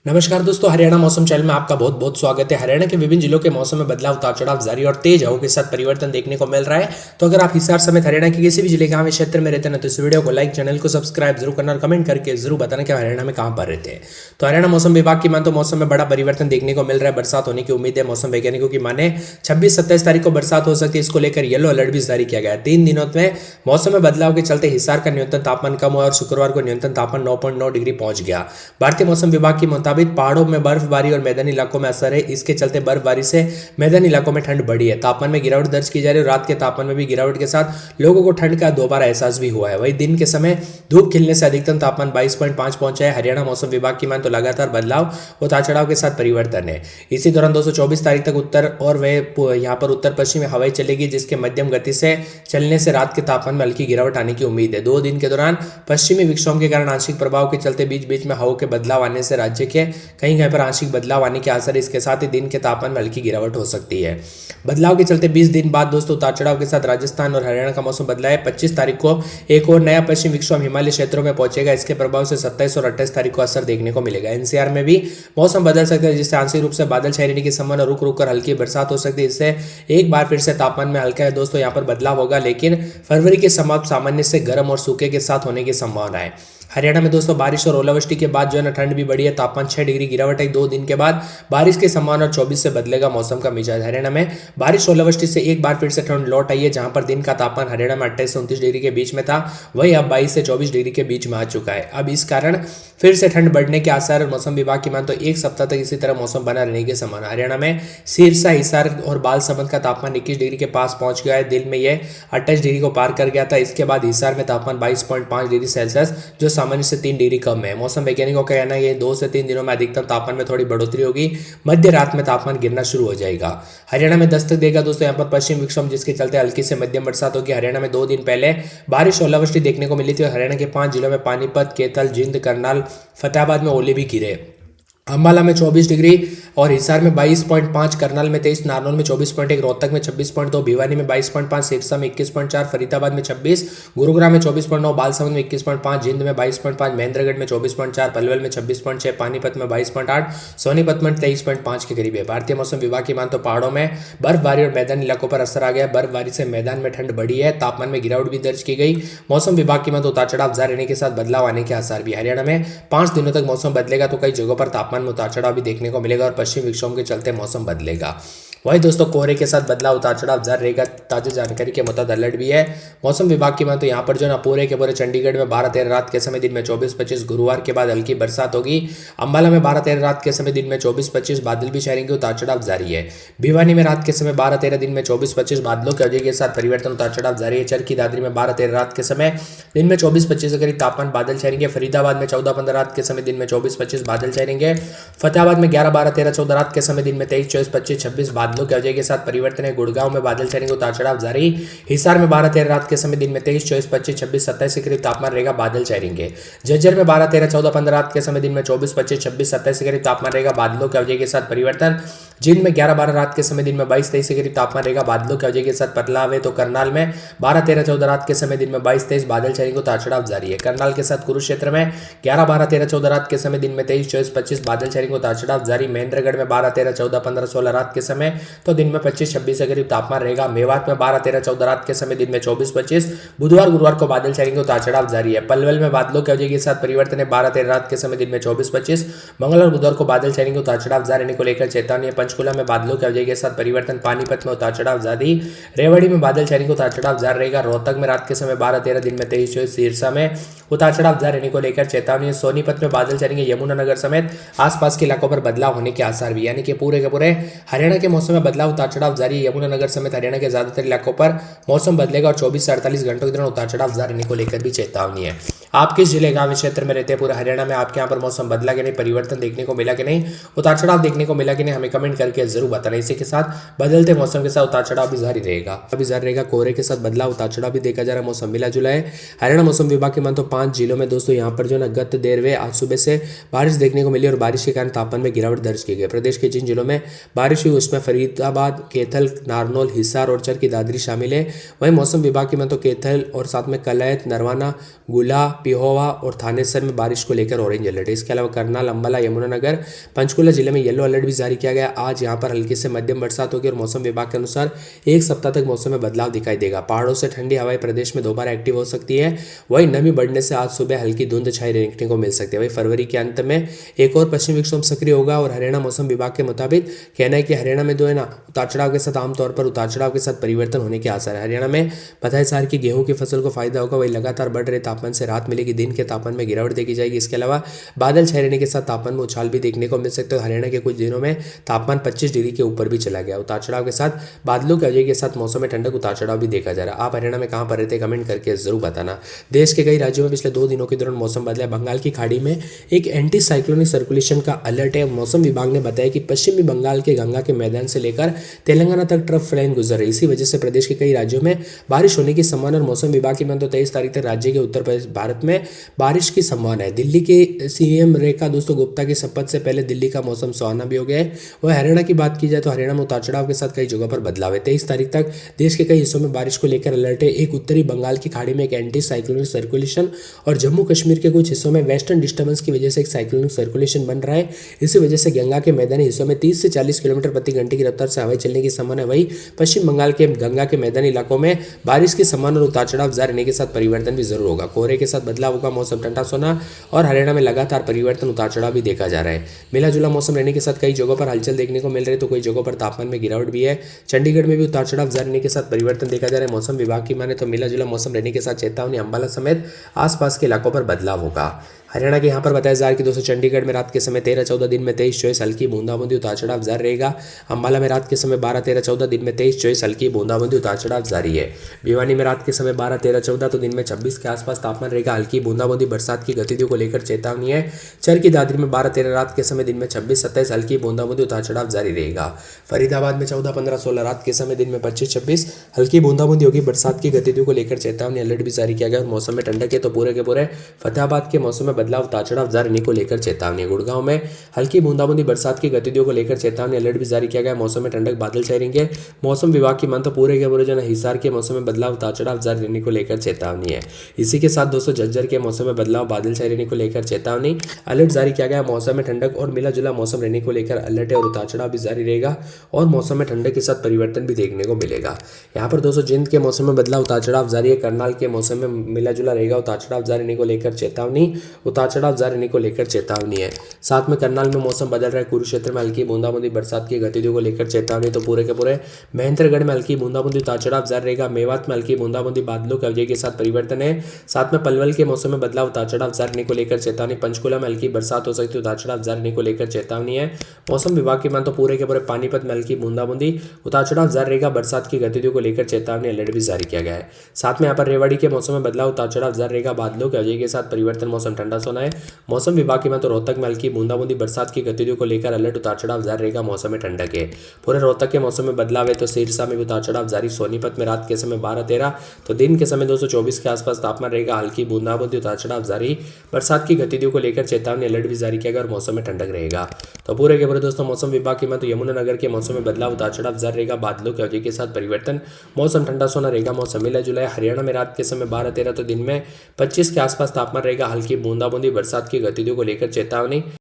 नमस्कार दोस्तों, हरियाणा मौसम चैनल में आपका बहुत बहुत स्वागत है। हरियाणा के विभिन्न जिलों के मौसम में बदलाव, उतार चढ़ाव जारी और तेज हवाओं के साथ परिवर्तन देखने को मिल रहा है। तो अगर आप हिसार समेत हरियाणा के किसी भी जिले गांव या क्षेत्र में रहते हैं तो इस वीडियो को लाइक, चैनल को सब्सक्राइब जरूर करना और कमेंट करके जरूर बताना कि हरियाणा में कहां पर रहते हैं। तो हरियाणा मौसम विभाग की मान तो मौसम में बड़ा परिवर्तन देखने को मिल रहा है। बरसात होने की उम्मीद है। मौसम वैज्ञानिकों की माने 26-27 तारीख को बरसात हो सकती है। इसको लेकर येलो अलर्ट भी जारी किया गया है। 3 दिनों में मौसम में बदलाव के चलते हिसार का न्यूनतम तापमान कम हुआ और शुक्रवार को न्यूनतम तापमान 9.9 डिग्री पहुंच गया। भारतीय मौसम विभाग के मुताबिक पहाड़ों में बर्फबारी और मैदानी इलाकों में असर है। इसके चलते बर्फबारी से मैदानी इलाकों में ठंड बढ़ी है। तापमान में गिरावट दर्ज की जा रही है और रात के तापमान में भी गिरावट के साथ लोगों को ठंड का दोबारा एहसास भी हुआ है। वहीं दिन के समय धूप खिलने से अधिकतम तापमान 22.5 पहुंचा है। हरियाणा मौसम विभाग की मान तो लगातार बदलाव, उतार चढ़ाव के साथ परिवर्तन है। इसी दौरान 224 तारीख तक उत्तर और वह यहाँ पर उत्तर पश्चिमी हवाएं चलेगी, जिसके मध्यम गति से चलने से रात के तापमान में हल्की गिरावट आने की उम्मीद है। 2 दिन के दौरान पश्चिमी विक्षोभ के कारण आंशिक प्रभाव के चलते बीच बीच में हवा के बदलाव आने से राज्य के कहीं कहीं पर आंशिक बदलाव आने के आसार। इसके साथ ही दिन के तापमान में हल्की गिरावट हो सकती है। बदलाव के चलते 20 दिन बाद दोस्तों उतार चढ़ाव के साथ राजस्थान और हरियाणा का मौसम बदला है। 25 तारीख को एक और नया पश्चिम विक्षोभ हिमालय क्षेत्रों में पहुंचेगा। इसके प्रभाव से 27 और 28 तारीख को असर देखने को मिलेगा। एनसीआर में भी मौसम बदल सकता है, जिससे आंशिक रूप से बादल छाए रहने की संभावना, रुक रुक कर हल्की बरसात हो सकती है। इससे एक बार फिर से तापमान में हल्का है दोस्तों यहाँ पर बदलाव होगा, लेकिन फरवरी के समाप्त सामान्य से गर्म और सूखे के साथ होने की संभावना है। हरियाणा में दोस्तों बारिश और ओलावृष्टि के बाद जो है ना ठंड भी बढ़ी है। तापमान 6 डिग्री गिरावट है। 2 दिन के बाद बारिश के संभावना और 24 से बदलेगा मौसम का मिजाज। हरियाणा में बारिश ओलावृष्टि से एक बार फिर से ठंड लौट आई है। जहां पर दिन का तापमान हरियाणा में 28 से 29 डिग्री के बीच में था, वही अब 22 से 24 डिग्री के बीच में आ चुका है। अब इस कारण फिर से ठंड बढ़ने के आसार। मौसम विभाग की मान तो एक सप्ताह तक इसी तरह मौसम बना रहने की संभावना। हरियाणा में सिरसा, हिसार और बालसमंद का तापमान 21 डिग्री के पास पहुंच गया है। दिन में यह 28 डिग्री को पार कर गया था। इसके बाद हिसार में तापमान 22.5 डिग्री सेल्सियस, जो सामान्य से 3 डिग्री कम है। मौसम वैज्ञानिकों का कहना है कि 2 से 3 दिनों में अधिकतम तापमान में थोड़ी बढ़ोतरी होगी। मध्य रात में तापमान गिरना शुरू हो जाएगा। हरियाणा में दस्तक देगा दोस्तों यहाँ पर पश्चिम विक्षोभ, जिसके चलते हल्की से मध्यम बरसात होगी। हरियाणा में 2 दिन पहले बारिश ओलावृष्टि देखने को मिली थी और हरियाणा के 5 जिलों में पानीपत, कैथल, जिंद, करनाल, फतेहाबाद में ओले भी गिरे। अंबाला में 24 डिग्री और हिसार में 22.5, करनाल में 23, नारनौल में 24.1, रोहतक में 26.2, भिवानी में 22.5, सिरसा में 21.4, फरीदाबाद में 26, गुरुग्राम में 24.9, बालसमंद में 21.5, जिंद में 22.5, महेंद्रगढ़ में 24.4, पलवल में 26.6, पानीपत में 22.8, सोनीपत में 23.5 के करीब है। भारतीय मौसम विभाग की मान तो पहाड़ों में बर्फबारी और मैदानी इलाकों पर असर आ गया। बर्फबारी से मैदान में ठंड बढ़ी है। तापमान में गिरावट भी दर्ज की गई। मौसम विभाग की मान तो उतार चढ़ाव जारी रहने के साथ बदलाव आने के आसार भी। हरियाणा में 5 दिनों तक मौसम बदलेगा तो कई जगहों पर तापमान में उतार चढ़ाव भी देखने को मिलेगा और पश्चिम विक्षोभ के चलते मौसम बदलेगा। वही दोस्तों कोहरे के साथ बदलाव, उतार चढ़ाव जारी रहेगा। ताजा जानकारी के मुताबिक अलर्ट भी है मौसम विभाग की मान तो यहाँ पर जो ना पूरे के पूरे चंडीगढ़ में 12-13 रात के समय दिन में 24-25, गुरुवार के बाद हल्की बरसात होगी। अंबाला में 12-13 रात के समय दिन में 24-25, बादल भी छाएंगे। उतार चढ़ाव जारी है। भिवानी में रात के समय 12-13 दिन में 24-25, बादलों की वजह के साथ परिवर्तन, उतार चढ़ाव जारी है। चरखी दादरी में 12-13 रात के समय दिन में 24-25 के करीब तापमान, बादल छाएंगे। फरीदाबाद में 14-15 रात के समय दिन में 24-25, बादल छाएंगे। फतेहाबाद में 11-12-13-14 रात के समय दिन में 23-24-25, बादलों की वजह के साथ परिवर्तन है। गुड़गांव में बादल छाएंगे। उतार चढ़ाव जारी। हिसार में 12-13 रात के समय दिन में 23-24-25-26-27 के करीब तापमान रहेगा, बादल छाएंगे। झज्जर में 12-13-14-15 रात के समय दिन में 24-25-26-27 के करीब तापमान रहेगा, बादलों की वजह के साथ परिवर्तन। जिंद में 11-12 रात के समय दिन में 22-23 के करीब तापमान रहेगा, बादलों की वजह के साथ बदलाव है। तो करनाल में 12-13-14 रात के समय दिन में 22-23, बादल छाएंगे। उतार चढ़ाव जारी है। करनाल के साथ कुरुक्षेत्र में 11-12-13-14 रात के समय दिन में 23-24-25, बादल छाएंगे। उतार चढ़ाव जारी। महेंद्रगढ़ में 12-13-14-15-16 रात के समय तो दिन में 25-26 के करीब तापमान रहेगा। मेवात में 12-13-14 रात के समय दिन में 24-25, बुधवार गुरुवार को बादल छाएंगे। उतार चढ़ाव जारी है। पलवल में बादलों की वजह के साथ परिवर्तन है। 12-13 रात के समय दिन में 24-25, मंगलवार बुधवार को बादल छाएंगे। उतार चढ़ाव जारी रहने को लेकर चेतावनी है। पंचकुला में बादलों की वजह के साथ परिवर्तन। पानीपत में उतार चढ़ाव जारी। रेवाड़ी में बादल छाएंगे। उतार चढ़ाव जारी रहेगा। रोहतक में रात के समय 12-13 दिन में 23-24, सिरसा में उतार चढ़ाव जारी रहने को लेकर चेतावनी है। सोनीपत में बादल छाएंगे। यमुनानगर समेत आसपास के इलाकों पर बदलाव होने के आसार भी, यानी कि पूरे के पूरे हरियाणा के मौसम में बदलाव, उतार चढ़ाव जारी है। यमुनानगर समेत हरियाणा के ज्यादातर इलाकों पर मौसम बदलेगा और 24 से 48 घंटों के दौरान उतार चढ़ाव जारी रहने को लेकर भी चेतावनी है। आप किस जिले गांव क्षेत्र में रहते हैं पूरे हरियाणा में? आपके यहाँ पर मौसम बदला कि नहीं, परिवर्तन देखने को मिला कि नहीं, उतार चढ़ाव देखने को मिला कि नहीं, हमें कमेंट करके जरूर बताना। इसी के साथ बदलते मौसम के साथ उतार चढ़ाव भी जारी रहेगा। कोहरे के साथ बदलाव, उतार चढ़ाव भी देखा जा रहा है। मौसम मिला जुला है। हरियाणा मौसम विभाग की मान तो 5 जिलों में दोस्तों यहाँ पर जो ना गत देर वे आज सुबह से बारिश देखने को मिली और बारिश के कारण तापमान में गिरावट दर्ज की गई। प्रदेश के जिन जिलों में बारिश हुई उसमें फरीदाबाद, कैथल, नारनौल, हिसार और चर की दादरी शामिल है। वहीं मौसम विभाग की तो कैथल और साथ में कलैत, नरवाना, गुला, पिहोवा और थानेसर में बारिश को लेकर ऑरेंज अलर्ट है। इसके अलावा करनाल, अंबाला, यमुनानगर, पंचकुला जिले में येलो अलर्ट भी जारी किया गया। आज यहाँ पर हल्की से मध्यम बरसात होगी और मौसम विभाग के अनुसार एक सप्ताह तक मौसम में बदलाव दिखाई देगा। पहाड़ों से ठंडी हवाएं प्रदेश में दोबारा एक्टिव हो सकती है। वहीं नमी बढ़ने से आज सुबह हल्की धुंध छाई देखने को मिल सकती है। वहीं फरवरी के अंत में एक और पश्चिमी विक्षोभ सक्रिय होगा और हरियाणा मौसम विभाग के मुताबिक कहना है कि हरियाणा में उतार चढ़ाव के साथ आमतौर पर उतार चढ़ाव के साथ परिवर्तन होने के आसार है। हरियाणा में बताया जा रहा है कि गेहूं की फसल को फायदा होगा। वही लगातार बढ़ रहे तापमान से राहत मिलेगी, दिन के तापमान में गिरावट देखी जाएगी। इसके अलावा बादल छाए रहने के साथ तापमान में उछाल भी देखने को मिल सकते हैं। हरियाणा के कुछ दिनों में तापमान 25 डिग्री के ऊपर भी चला गया। उतार चढ़ाव के साथ बादलों की वजह के साथ मौसम में ठंडक, उतार चढ़ाव भी देखा जा रहा है। आप हरियाणा में कहां पर रहते हैं कमेंट करके जरूर बताना। देश के कई राज्यों में पिछले 2 दिनों के दौरान मौसम बदला है। बंगाल की खाड़ी में एक एंटी साइक्लोनिक सर्कुलेशन का अलर्ट है। मौसम विभाग ने बताया कि पश्चिमी बंगाल के गंगा के मैदान से लेकर तेलंगाना तक ट्रफ लाइन गुजर रही है। इसी वजह से प्रदेश के कई राज्यों में बारिश होने की संभावना और मौसम विभाग की 23 तारीख तक राज्य के उत्तर प्रदेश भारत में बारिश की संभावना है। दिल्ली के सीएम रेखा दोस्तों गुप्ता की शपथ से पहले दिल्ली का मौसम सुहाना भी हो गया है। वह हरियाणा की बात की जाए तो हरियाणा में उतार चढ़ाव के साथ कई जगहों पर बदलाव है। 23 तारीख तक देश के कई हिस्सों में बारिश को लेकर अलर्ट है। एक उत्तरी बंगाल की खाड़ी में एक एंटी साइक्लोनिक सर्कुलेशन और जम्मू कश्मीर के कुछ हिस्सों में वेस्टर्न डिस्टर्बेंस की वजह से एक साइक्लोनिक सर्कुलेशन बन रहा है। इसी वजह से गंगा के मैदानी हिस्सों में 30 से 40 किलोमीटर प्रति घंटे की रफ्तार से हवाएं चलने की संभावना है। वही पश्चिम बंगाल के गंगा के मैदानी इलाकों में बारिश की संभावना और उतार चढ़ाव जारी रहने के साथ परिवर्तन भी जरूर होगा। कोहरे के साथ बदलाव होगा, मौसम ठंडा सोना और हरियाणा में लगातार परिवर्तन, उतार चढ़ाव भी देखा जा रहा है। मिला जुला मौसम रहने के साथ कई जगहों पर हलचल देखने को मिल रही है तो कई जगहों पर तापमान में गिरावट भी है। चंडीगढ़ में भी उतार चढ़ाव जारी रहने के साथ परिवर्तन देखा जा रहा है। मौसम विभाग की माने तो मिला जुला मौसम रहने के साथ चेतावनी, अंबाला समेत आसपास के इलाकों पर बदलाव होगा। हरियाणा के यहाँ पर बताया जा रहा है कि दोस्तों चंडीगढ़ में रात के समय 13-14, दिन में 23-24 हल्की बूंदाबांदी, उतार चढ़ाव जारी रहेगा। अंबाला में रात के समय 12-13-14, दिन में 23-24 हल्की बूंदाबांदी, उतार चढ़ाव जारी है। भिवानी में रात के समय 12-13-14 तो दिन में 26 के आसपास तापमान रहेगा। हल्की बूंदाबांदी, बरसात की गतिविधियों को लेकर चेतावनी है। चर की दादरी में 12-13 रात के समय, दिन में 26-27 हल्की बूंदाबांदी, उतार चढ़ाव जारी रहेगा। फरीदाबाद में 14-15-16 रात के समय, दिन में 25-26 हल्की बूंदाबांदी होगी। बरसात की गतिविधियों को लेकर चेतावनी, अलर्ट भी जारी किया गया और मौसम में ठंडक है तो पूरे के पूरे फतेहाबाद के मौसम में बदलाव, उतार चढ़ाव जारी रहने को लेकर चेतावनी। गुड़गांव में हल्की बूंदाबांदी, बरसात की गतिविधियों को लेकर चेतावनी, अलर्ट भी जारी किया गया। मौसम में ठंडक, बादल छाए रहेंगे। मौसम विभाग की मान तो पूरे के पूरे हिसार के मौसम में बदलाव, उतार चढ़ाव जारी रहने को लेकर चेतावनी है। इसी के साथ दोस्तों झज्जर के मौसम में बदलाव, बादल छाए रहने को लेकर चेतावनी, अलर्ट जारी किया गया। मौसम में ठंडक और मिला जुला मौसम रहने को लेकर अलर्ट है और उतार चढ़ाव भी जारी रहेगा और मौसम में ठंडक के साथ परिवर्तन भी देखने को मिलेगा। यहाँ पर दोस्तों जिंद के मौसम में बदलाव, उतार चढ़ाव जारी है। करनाल के मौसम में मिला जुला रहेगा, उतार चढ़ाव जारी रहने को लेकर चेतावनी, उतार चढ़ाव जारी रहने को लेकर चेतावनी है। साथ में करनाल में मौसम बदल रहा है। कुरुक्षेत्र में हल्की बूंदाबांदी, बरसात की गतिविधियों को लेकर चेतावनी तो पूरे के पूरे महेंद्रगढ़ में हल्की बूंदाबांदी, उतार चढ़ाव जारी रहेगा। मेवात में हल्की बूंदाबांदी, बादलों की वजह के साथ परिवर्तन है। साथ में पलवल के मौसम में बदलाव, उतार चढ़ाव जारी रहने को लेकर चेतावनी। पंचकुला में हल्की बरसात हो सकती है, उतार चढ़ाव जारी रहने को लेकर चेतावनी है। मौसम विभाग की मान तो पूरे के पूरे पानीपत में हल्की बूंदाबांदी, उतार चढ़ाव जारी रहेगा। बरसात की गतिविधियों को लेकर चेतावनी, अलर्ट भी जारी किया गया है। साथ में यहाँ पर रेवाड़ी के मौसम में बदलाव, उतार चढ़ाव जारी रहेगा। बादलों की वजह के साथ परिवर्तन, मौसम ठंडा सोना है। मौसम विभाग की मान तो रोहतक में हल्की बूंदाबांदी, बरसात की गतिविधियों को लेकर अलर्ट, उतार चढ़ाव जारी रहेगा। मौसम में ठंडक है। पूरे रोहतक के मौसम में बदलाव है तो सिरसा में भी उतार चढ़ाव जारी। सोनीपत में रात के समय 12-13 तो दिन के समय 224 के आसपास तापमान रहेगा। हल्की बूंदाबांदी, उतार चढ़ाव जारी। बरसात की गतिविधियों को लेकर चेतावनी, अलर्ट भी जारी किया गया और मौसम में ठंडक रहेगा। तो पूरे के पूरे दोस्तों मौसम विभाग की मत यमुनानगर के मौसम में बदलाव, उतार चढ़ाव जारी रहेगा। बादलों की वजह के साथ परिवर्तन, मौसम ठंडा सोना रहेगा। मौसम मिला जुला है। हरियाणा में रात के समय 12-13 तो दिन में 25 के आसपास तापमान रहेगा। हल्की बूंदाबांदी, बरसात की गतिविधियों को लेकर चेतावनी।